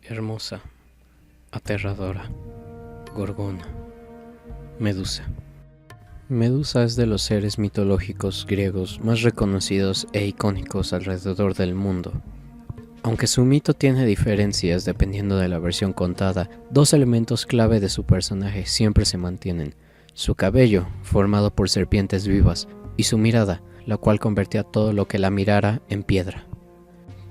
Hermosa, aterradora, Gorgona, Medusa. Medusa es de los seres mitológicos griegos más reconocidos e icónicos alrededor del mundo. Aunque su mito tiene diferencias dependiendo de la versión contada, dos elementos clave de su personaje siempre se mantienen: su cabello, formado por serpientes vivas, y su mirada, la cual convertía todo lo que la mirara en piedra.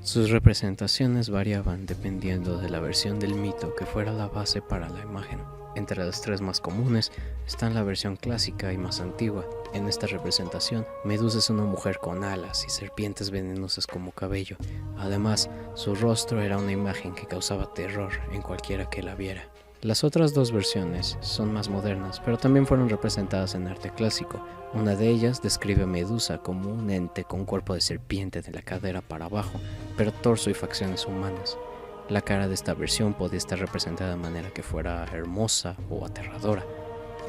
Sus representaciones variaban dependiendo de la versión del mito que fuera la base para la imagen. Entre las tres más comunes están la versión clásica y más antigua. En esta representación, Medusa es una mujer con alas y serpientes venenosas como cabello. Además, su rostro era una imagen que causaba terror en cualquiera que la viera. Las otras dos versiones son más modernas, pero también fueron representadas en arte clásico. Una de ellas describe a Medusa como un ente con cuerpo de serpiente de la cadera para abajo, pero torso y facciones humanas. La cara de esta versión podía estar representada de manera que fuera hermosa o aterradora.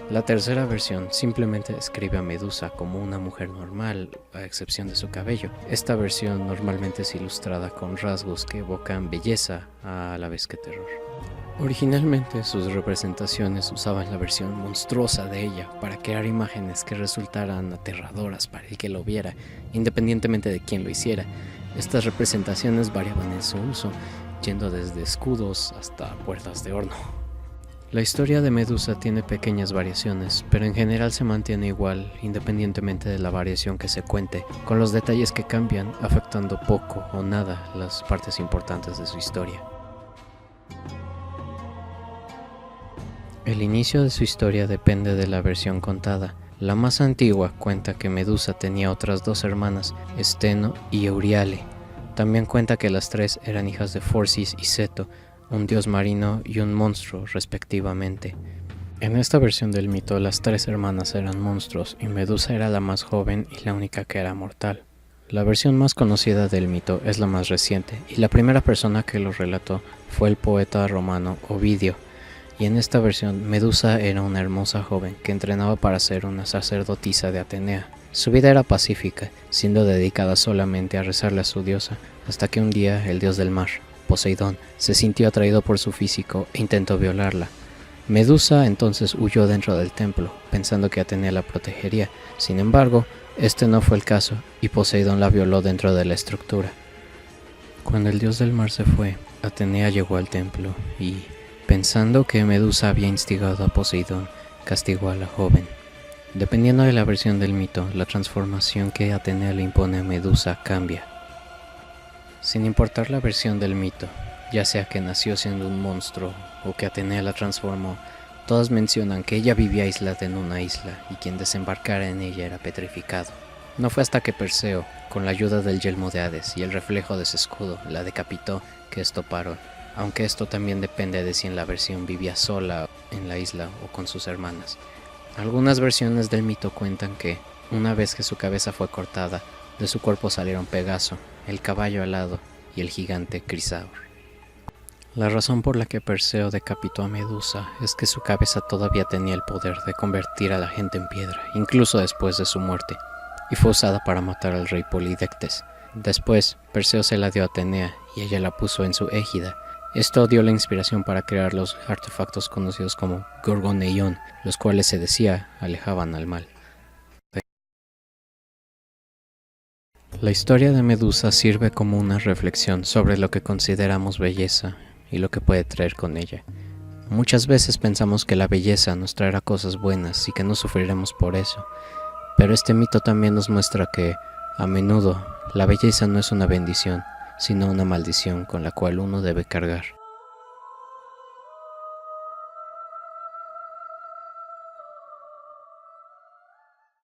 La tercera versión simplemente describe a Medusa como una mujer normal, a excepción de su cabello. Esta versión normalmente es ilustrada con rasgos que evocan belleza a la vez que terror. Originalmente sus representaciones usaban la versión monstruosa de ella para crear imágenes que resultaran aterradoras para el que lo viera, independientemente de quién lo hiciera. Estas representaciones variaban en su uso, yendo desde escudos hasta puertas de horno. La historia de Medusa tiene pequeñas variaciones, pero en general se mantiene igual, independientemente de la variación que se cuente, con los detalles que cambian, afectando poco o nada las partes importantes de su historia. El inicio de su historia depende de la versión contada. La más antigua cuenta que Medusa tenía otras dos hermanas, Steno y Euriale. También cuenta que las tres eran hijas de Forcis y Ceto, un dios marino y un monstruo respectivamente. En esta versión del mito, las tres hermanas eran monstruos y Medusa era la más joven y la única que era mortal. La versión más conocida del mito es la más reciente, y la primera persona que lo relató fue el poeta romano Ovidio. Y en esta versión, Medusa era una hermosa joven que entrenaba para ser una sacerdotisa de Atenea. Su vida era pacífica, siendo dedicada solamente a rezarle a su diosa, hasta que un día el dios del mar, Poseidón, se sintió atraído por su físico e intentó violarla. Medusa entonces huyó dentro del templo, pensando que Atenea la protegería. Sin embargo, este no fue el caso, y Poseidón la violó dentro de la estructura. Cuando el dios del mar se fue, Atenea llegó al templo y, pensando que Medusa había instigado a Poseidón, castigó a la joven. Dependiendo de la versión del mito, la transformación que Atenea le impone a Medusa cambia. Sin importar la versión del mito, ya sea que nació siendo un monstruo o que Atenea la transformó, todas mencionan que ella vivía aislada en una isla y quien desembarcara en ella era petrificado. No fue hasta que Perseo, con la ayuda del yelmo de Hades y el reflejo de su escudo, la decapitó que esto paró. Aunque esto también depende de si en la versión vivía sola en la isla o con sus hermanas. Algunas versiones del mito cuentan que, una vez que su cabeza fue cortada, de su cuerpo salieron Pegaso, el caballo alado y el gigante Crisaor. La razón por la que Perseo decapitó a Medusa es que su cabeza todavía tenía el poder de convertir a la gente en piedra, incluso después de su muerte, y fue usada para matar al rey Polidectes. Después, Perseo se la dio a Atenea y ella la puso en su égida. Esto dio la inspiración para crear los artefactos conocidos como Gorgoneion, los cuales se decía alejaban al mal. La historia de Medusa sirve como una reflexión sobre lo que consideramos belleza y lo que puede traer con ella. Muchas veces pensamos que la belleza nos traerá cosas buenas y que no sufriremos por eso, pero este mito también nos muestra que, a menudo, la belleza no es una bendición, sino una maldición con la cual uno debe cargar.